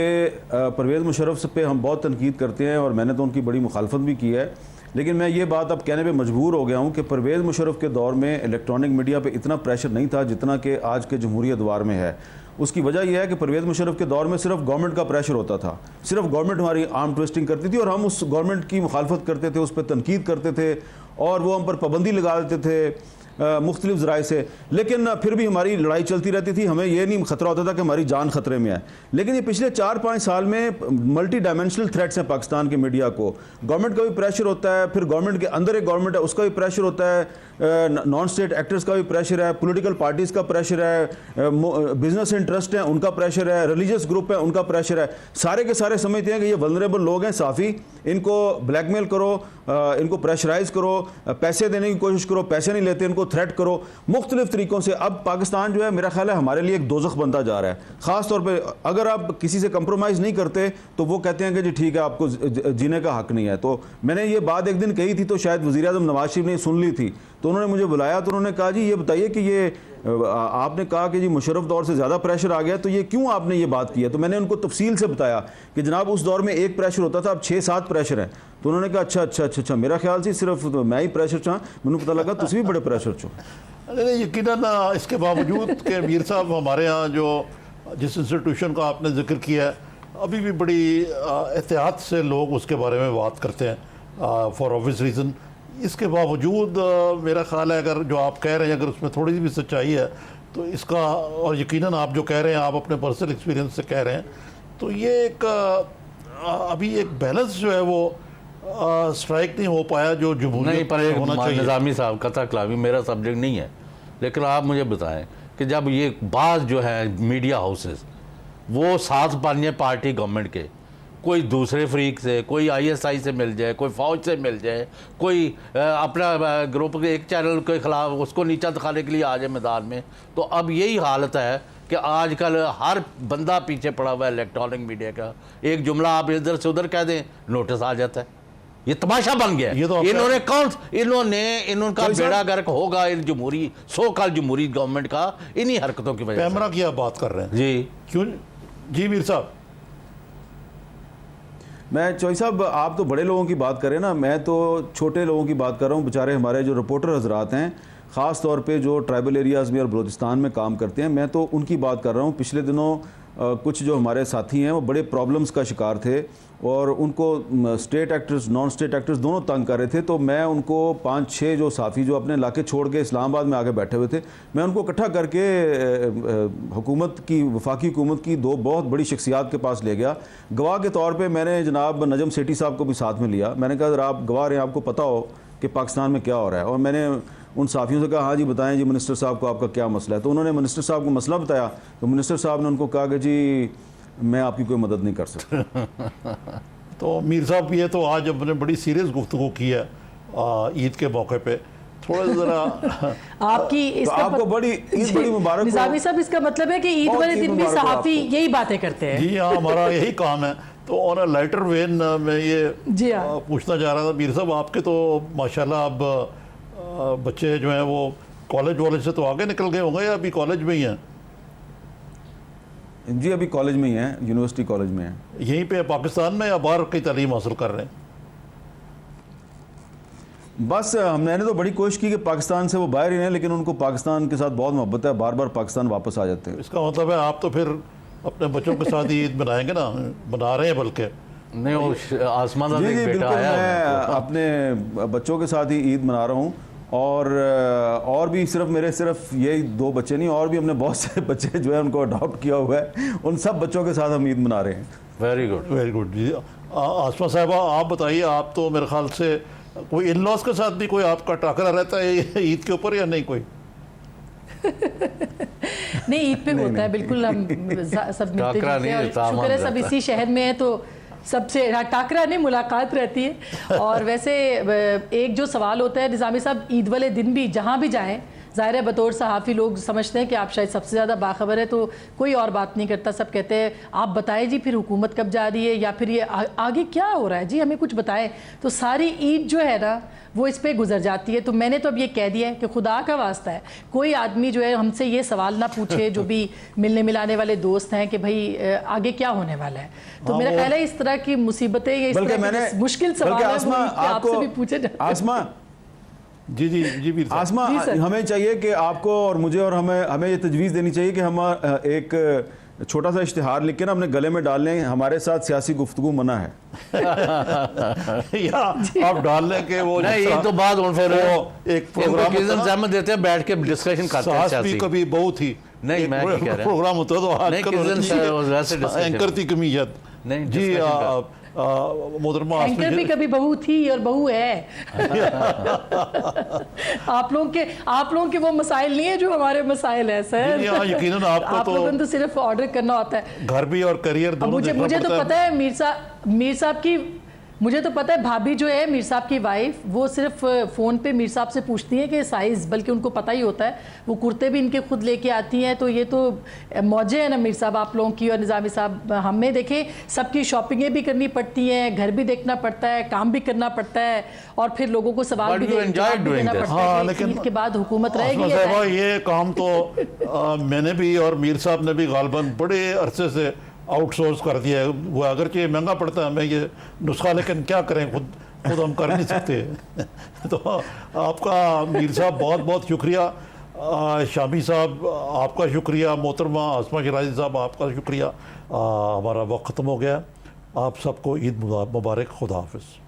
D: परवेज़ मुशर्रफ पे हम बहुत तनकीद करते हैं और मैंने तो उनकी बड़ी मुखालफत भी की है, लेकिन मैं ये बात अब कहने पे मजबूर हो गया हूँ कि परवेज़ मुशर्रफ के दौर में इलेक्ट्रॉनिक मीडिया पे इतना प्रेशर नहीं था जितना कि आज के जमहूरी अदवार में है। उसकी वजह यह है कि परवेज़ मुशर्रफ के दौर में सिर्फ गवर्नमेंट का प्रेशर होता था, सिर्फ गवर्नमेंट हमारी आर्म ट्विस्टिंग करती थी और हम उस गवर्नमेंट की मुखालफत करते थे, उस पर तनकीद करते थे और वो हम पर पाबंदी लगा देते थे मुख्तलिफ ज़राए से, लेकिन फिर भी हमारी लड़ाई चलती रहती थी, हमें यह नहीं खतरा होता था कि हमारी जान खतरे में है। लेकिन ये पिछले 4-5 साल में मल्टी डायमेंशनल थ्रेट्स हैं पाकिस्तान के मीडिया को। गवर्नमेंट का भी प्रेशर होता है, फिर गवर्नमेंट के अंदर एक गवर्नमेंट है उसका भी प्रेशर होता है, नॉन स्टेट एक्टर्स का भी प्रेशर है, पॉलिटिकल पार्टीज़ का प्रेशर है, बिजनेस इंटरेस्ट हैं उनका प्रेशर है, रिलीजियस ग्रुप है उनका प्रेशर है। सारे के सारे समझते हैं कि ये वल्नरेबल लोग हैं, साफ़ी, इनको ब्लैकमेल करो, इनको प्रेशराइज करो, पैसे देने की कोशिश करो, पैसे नहीं लेते, इनको थ्रेट करो मुख्तलिफ तरीक़ों से। अब पाकिस्तान जो है मेरा ख्याल है हमारे लिए एक दोज़ख बनता जा रहा है। ख़ास तौर पर अगर आप किसी से कंप्रोमाइज़ नहीं करते तो वो कहते हैं कि जी ठीक है आपको जीने का हक़ नहीं है। तो मैंने ये बात एक दिन कही थी तो शायद वज़ीर-ए-आज़म नवाज शरीफ ने सुन ली थी, तो उन्होंने मुझे बुलाया तो उन्होंने कहा जी ये बताइए कि ये आपने कहा कि जी मुशर्रफ दौर से ज़्यादा प्रेशर आ गया, तो ये क्यों आपने ये बात की है? तो मैंने उनको तफसील से बताया कि जनाब उस दौर में एक प्रेशर होता था, अब 6-7 प्रेशर हैं। तो उन्होंने कहा अच्छा, मेरा ख्याल से सिर्फ मैं ही प्रेशर चाह, मैंने पता लगा तुम भी बड़े प्रेशर चो।
C: नहीं, यकीनन इसके बावजूद कि मीर साहब हमारे यहाँ जो जिस इंस्टीट्यूशन का आपने जिक्र किया है, अभी भी बड़ी एहतियात से लोग उसके बारे में बात करते हैं फॉर ऑब्वियस रीज़न। इसके बावजूद मेरा ख्याल है अगर जो आप कह रहे हैं अगर उसमें थोड़ी सी भी सच्चाई है तो इसका, और यकीनन आप जो कह रहे हैं आप अपने पर्सनल एक्सपीरियंस से कह रहे हैं, तो ये एक अभी एक बैलेंस जो है वो स्ट्राइक नहीं हो पाया जो
A: नहीं,
C: जमहूरियत
A: पर
C: में होना चाहिए।
A: निज़ामी साहब कथा कलामी मेरा सब्जेक्ट नहीं है, लेकिन आप मुझे बताएं कि जब ये बात जो है मीडिया हाउसेस वो साथ पानी पार्टी गवर्नमेंट के, कोई दूसरे फ्रीक से, कोई ISI से मिल जाए, कोई फौज से मिल जाए, कोई अपना ग्रुप के एक चैनल के खिलाफ उसको नीचा दिखाने के लिए आ जाए मैदान में, तो अब यही हालत है कि आजकल हर बंदा पीछे पड़ा हुआ है इलेक्ट्रॉनिक मीडिया का। एक जुमला आप इधर से उधर कह दें नोटिस आ जाता है, ये तमाशा बन गया है।
C: ये तो
A: इनका बेड़ा गर्क होगा इन जमहूरी जमहूरी गवर्नमेंट का इन्हीं हरकतों की वजह
C: कैमरा की आप बात कर रहे हैं
A: जी।
C: क्यों जी मीर साहब?
D: मैं चौधरी साहब आप तो बड़े लोगों की बात करें ना, मैं तो छोटे लोगों की बात कर रहा हूँ। बेचारे हमारे जो रिपोर्टर हजरात हैं, ख़ास तौर पे जो ट्राइबल एरियाज़ में और बलूचिस्तान में काम करते हैं, मैं तो उनकी बात कर रहा हूँ। पिछले दिनों कुछ जो हमारे साथी हैं वो बड़े प्रॉब्लम्स का शिकार थे और उनको state actors non state actors दोनों तंग कर रहे थे। तो मैं उनको 5-6 जो साथी जो अपने इलाके छोड़ के इस्लामाबाद में आके बैठे हुए थे, मैं उनको इकट्ठा करके हुकूमत की, वफाकी हुकूमत की 2 बहुत बड़ी शख्सियात के पास ले गया। गवाह के तौर पर मैंने जनाब नजम सेठी साहब को भी साथ में लिया। मैंने कहा अगर आप गवाह रहे, आपको पता हो कि पाकिस्तान में क्या हो रहा है, और मैंने उन साथियों से कहा हाँ जी बताएं जी मिनिस्टर साहब को आपका क्या मसला है। तो उन्होंने मिनिस्टर साहब को मसला बताया, तो मिनिस्टर साहब ने उनको कहा कि जी मैं आपकी कोई मदद नहीं कर सकता।
C: तो मीर साहब ये तो आज अपने बड़ी सीरियस गुफ्तगू की है ईद के मौके पे, थोड़ा ज़रा
E: आपकी
D: तो आपको बड़ी ईद बड़ी मुबारक हो।
E: निजामी साहब इसका मतलब है कि ईद
D: बहुत
E: वाले
D: ईद
E: दिन भी
D: मुबारक हो
E: सहाफ़ी
D: आपको।
E: यही बातें करते हैं।
C: जी हाँ, हमारा यही काम है। तो ऑन अ लाइटर वेन मैं ये
E: जी हाँ।
C: पूछना चाह रहा था मीर साहब, आपके तो माशाल्लाह अब बच्चे जो हैं वो कॉलेज से तो आगे निकल गए होंगे या अभी कॉलेज में ही हैं?
D: जी अभी कॉलेज में ही हैं, यूनिवर्सिटी कॉलेज में हैं।
C: यहीं पे पाकिस्तान में या बाहर की तालीम हासिल कर रहे हैं?
D: बस मैंने तो बड़ी कोशिश की कि पाकिस्तान से वो बाहर ही रहें, लेकिन उनको पाकिस्तान के साथ बहुत मोहब्बत है, बार बार पाकिस्तान वापस आ जाते हैं।
C: इसका मतलब है आप तो फिर अपने बच्चों के साथ ही ईद मनाएंगे ना, बना रहे हैं बल्कि।
A: नहीं, वो आसमान
D: जी
A: से
D: जी
A: एक बेटा
D: बिल्कुल,
A: आया
D: मैं
A: है।
D: अपने बच्चों के साथ ही ईद मना रहा हूँ। और भी सिर्फ यही 2 बच्चे नहीं, और भी हमने बहुत से बच्चे जो है उनको अडॉप्ट किया हुआ है, उन सब बच्चों के साथ हम ईद मना रहे हैं।
A: Very good.
C: वेरी गुड जी। आसमा साहबा आप बताइए, आप तो मेरे ख्याल से कोई इन लॉज के साथ भी कोई आपका टाकरा रहता है ईद के ऊपर या नहीं कोई?
E: नहीं ईद पे होता है बिल्कुल, हम सब मिलते
A: टाकरा
E: जुलते हैं
A: नहीं,
E: और
A: तामन
E: शुक्र है सब
A: रहता
E: इसी शहर में है तो सबसे, हाँ, टाकरा नहीं, मुलाकात रहती है। और वैसे एक जो सवाल होता है निज़ामी साहब, ईद वाले दिन भी जहाँ भी जाएँ, ज़ाहिर है बतौर सहाफ़ी लोग समझते हैं कि आप शायद सबसे ज़्यादा बाखबर है, तो कोई और बात नहीं करता, सब कहते हैं आप बताएं जी फिर हुकूमत कब जा रही है या फिर ये आगे क्या हो रहा है जी, हमें कुछ बताएं। तो सारी ईद जो है ना वो इस पे गुजर जाती है। तो मैंने तो अब ये कह दिया है कि खुदा का वास्ता है कोई आदमी जो है हमसे ये सवाल ना पूछे, जो भी मिलने मिलाने वाले दोस्त हैं, कि भाई आगे क्या होने वाला है। तो मेरा ख्याल है इस तरह की मुसीबतें या इस तरह के मुश्किल सवाल है वो आपसे भी पूछे जाते हैं।
D: आसमा,
C: जी जी जी वीर साहब।
D: आसमा,
E: जी सर।
D: हमें चाहिए कि आपको और मुझे और हमें ये तजवीज़ देनी चाहिए कि हम एक छोटा सा इश्तिहार लिख के ना अपने गले में डाल लें, हमारे साथ सियासी गुफ्तगू मना है।
C: या आप डाल लें कि वो
A: नहीं, ये तो बात उन फिर
C: वो एक प्रोग्राम
A: किस दिन
C: होता है,
A: जहमत देते हैं, बैठ के डिस्कशन करते हैं
C: सास भी
A: सियासी।
C: कभी बहू थी,
A: नहीं,
C: एक
A: मैं नहीं कह रहा।
C: प्रोग्राम होता है तो
A: नहीं, किस दिन वैसे
C: आजकल
A: discussion।
C: एंकर थी कमीयत।
A: नहीं,
C: जी
A: discussion
C: मोहतरमा
E: एंकर भी कभी बहू थी और बहू है। आप लोगों के वो मसाइल नहीं है जो हमारे मसाइल है सर।
C: हाँ, यकीनन आपको
E: आप लोगों को तो सिर्फ ऑर्डर करना होता है।
C: घर भी और करियर
E: अब
C: दोनों देखना
E: मुझे तो
C: पड़ता
E: पता है मीर साहब की, मुझे तो पता है भाभी जो है मीर साहब की वाइफ, वो सिर्फ फ़ोन पे मीर साहब से पूछती हैं कि साइज़, बल्कि उनको पता ही होता है, वो कुर्ते भी इनके खुद लेके आती हैं। तो ये तो मौजें हैं ना मीर साहब आप लोगों की और निज़ामी साहब। हमें देखें सबकी शॉपिंगें भी करनी पड़ती हैं, घर भी देखना पड़ता है, काम भी करना पड़ता है और फिर लोगों को सवाल
A: But
E: भी
A: you enjoy
E: जवाब भी
A: doing
E: देना
A: this.
E: पड़ता
C: हाँ,
E: है कि
C: लेकिन
E: ईद के बाद हुकूमत रहेगी
C: आसमा
E: या
C: साहबा,
E: नहीं।
C: ये काम तो मैंने भी और मीर साहब ने भी गालबन बड़े अरसे से आउटसोर्स कर दिया है। वो अगरचे महंगा पड़ता है हमें ये नुस्खा, लेकिन क्या करें, खुद हम कर नहीं सकते। तो आपका मीर साहब बहुत बहुत शुक्रिया, शामी साहब आपका शुक्रिया, मोहतरमा आसमा शिराजी साहब आपका शुक्रिया। हमारा वक्त ख़त्म हो गया। आप सबको ईद मुबारक, खुदा हाफिज़।